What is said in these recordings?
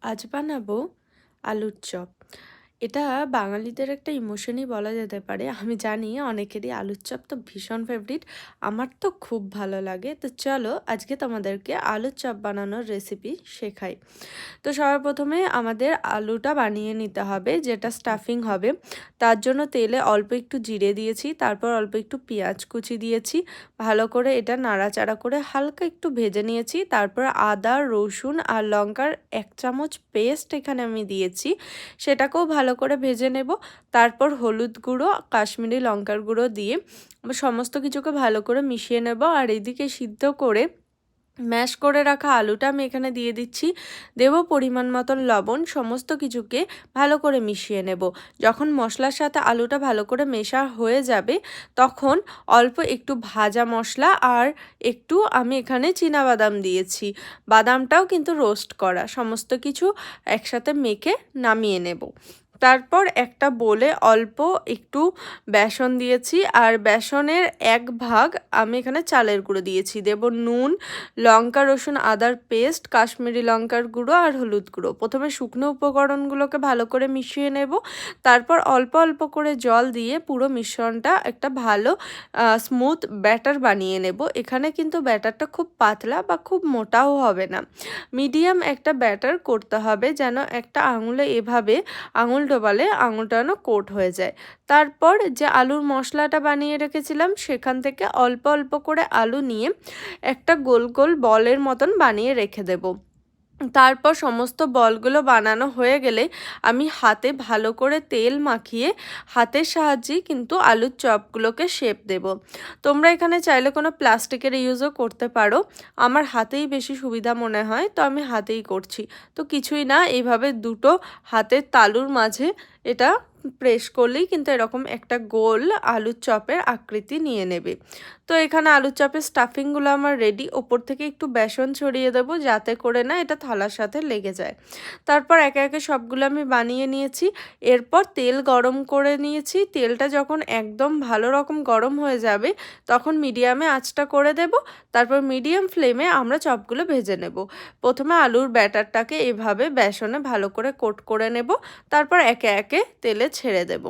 আজ বানাবো আলুর চপ। এটা বাঙালিদের একটা ইমোশনই বলা যেতে পারে। আমি জানি অনেকেরই আলুর চপ তো ভীষণ ফেভারিট। আমার তো খুব ভালো লাগে। তো চলো আজকে তোমাদেরকে আলুর চপ বানানোর রেসিপি শেখাই। তো সবার প্রথমে আমাদের আলুটা বানিয়ে নিতে হবে, যেটা স্টাফিং হবে। তার জন্য তেলে অল্প একটু জিরে দিয়েছি, তারপর অল্প একটু পেঁয়াজ কুচি দিয়েছি। ভালো করে এটা নাড়াচাড়া করে হালকা একটু ভেজে নিয়েছি। তারপর আদা, রসুন আর লঙ্কার 1 চামচ পেস্ট এখানে আমি দিয়েছি, সেটাকেও ভালো করে ভেজে নেব। তারপর হলুদ গুঁড়ো, কাশ্মীরি লঙ্কার গুঁড়ো দিয়ে সমস্ত কিছুকে ভালো করে মিশিয়ে নেব। আর এদিকে সিদ্ধ করে ম্যাশ করে রাখা আলুটা আমি এখানে দিয়ে দিচ্ছি, দেব পরিমাণ মতন লবণ। সমস্ত কিছুকে ভালো করে মিশিয়ে নেব। যখন মশলার সাথে আলুটা ভালো করে মেশা হয়ে যাবে, তখন অল্প একটু ভাজা মশলা আর একটু আমি এখানে চীনাবাদাম দিয়েছি। বাদামটাও কিন্তু রোস্ট করা, সমস্ত কিছু একসাথে মেখে নামিয়ে নেব। তারপর একটা বোলে অল্প একটু বেসন দিয়েছি, আর বেসনের 1 ভাগ আমি এখানে চালের গুঁড়ো দিয়েছি। দেব নুন, লঙ্কা, রসুন, আদার পেস্ট, কাশ্মীরি লঙ্কার গুঁড়ো আর হলুদ গুঁড়ো। প্রথমে শুকনো উপকরণগুলোকে ভালো করে মিশিয়ে নেব। তারপর অল্প অল্প করে জল দিয়ে পুরো মিশ্রণটা একটা ভালো স্মুথ ব্যাটার বানিয়ে নেব। এখানে কিন্তু ব্যাটারটা খুব পাতলা বা খুব মোটাও হবে না, মিডিয়াম একটা ব্যাটার করতে হবে, যেন একটা আঙুলে এভাবে আঙুল ডোবালে আঙুলটা যেন কোট হয়ে যায়। তারপর যে আলুর মশলাটা বানিয়ে রেখেছিলাম, সেখান থেকে অল্প অল্প করে আলু নিয়ে একটা গোল গোল বলের মতন বানিয়ে রেখে দেব। তারপর সমস্ত বলগুলো বানানো হয়ে গেলে আমি হাতে ভালো করে তেল মাখিয়ে হাতের সাহায্যেই কিন্তু আলুর চপগুলোকে শেপ দেব। তোমরা এখানে চাইলে কোনো প্লাস্টিকের ইউজও করতে পারো। আমার হাতেই বেশি সুবিধা মনে হয়, তো আমি হাতেই করছি। তো কিছুই না, এইভাবে দুটো হাতের তালুর মাঝে এটা প্রেস করলেই কিন্তু এরকম একটা গোল আলুর চপের আকৃতি নিয়ে নেবে। তো এখানে আলুর চপের স্টাফিংগুলো আমার রেডি। ওপর থেকে একটু বেসন ছড়িয়ে দেবো, যাতে করে না এটা থালার সাথে লেগে যায়। তারপর একে একে সবগুলো আমি বানিয়ে নিয়েছি। এরপর তেল গরম করে নিয়েছি। তেলটা যখন একদম ভালো রকম গরম হয়ে যাবে, তখন মিডিয়ামে আঁচটা করে দেব। তারপর মিডিয়াম ফ্লেমে আমরা চপগুলো ভেজে নেব। প্রথমে আলুর ব্যাটারটাকে এভাবে বেসনে ভালো করে কোট করে নেব, তারপর একে একে তেলে ছেড়ে দেব।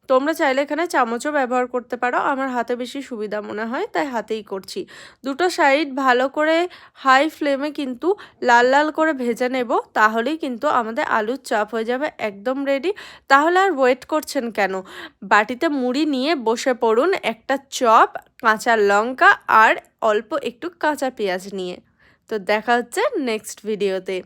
তোমরা চাইলে এখানে চামচও ব্যবহার করতে পারো। আমার হাতে বেশি সুবিধা মনে হয়, তাই হাতেই করছি। দুটো সাইড ভালো করে হাই ফ্লেমে কিন্তু লাল লাল করে ভেজে নেব, তাহলেই কিন্তু আমাদের আলুর চপ হয়ে যাবে একদম রেডি। তাহলে আর ওয়েট করছেন কেন? বাটিতে মুড়ি নিয়ে বসে পড়ুন, একটা চপ, কাঁচা লঙ্কা আর অল্প একটু কাঁচা পেঁয়াজ নিয়ে। তো দেখা হচ্ছে নেক্সট ভিডিওতে।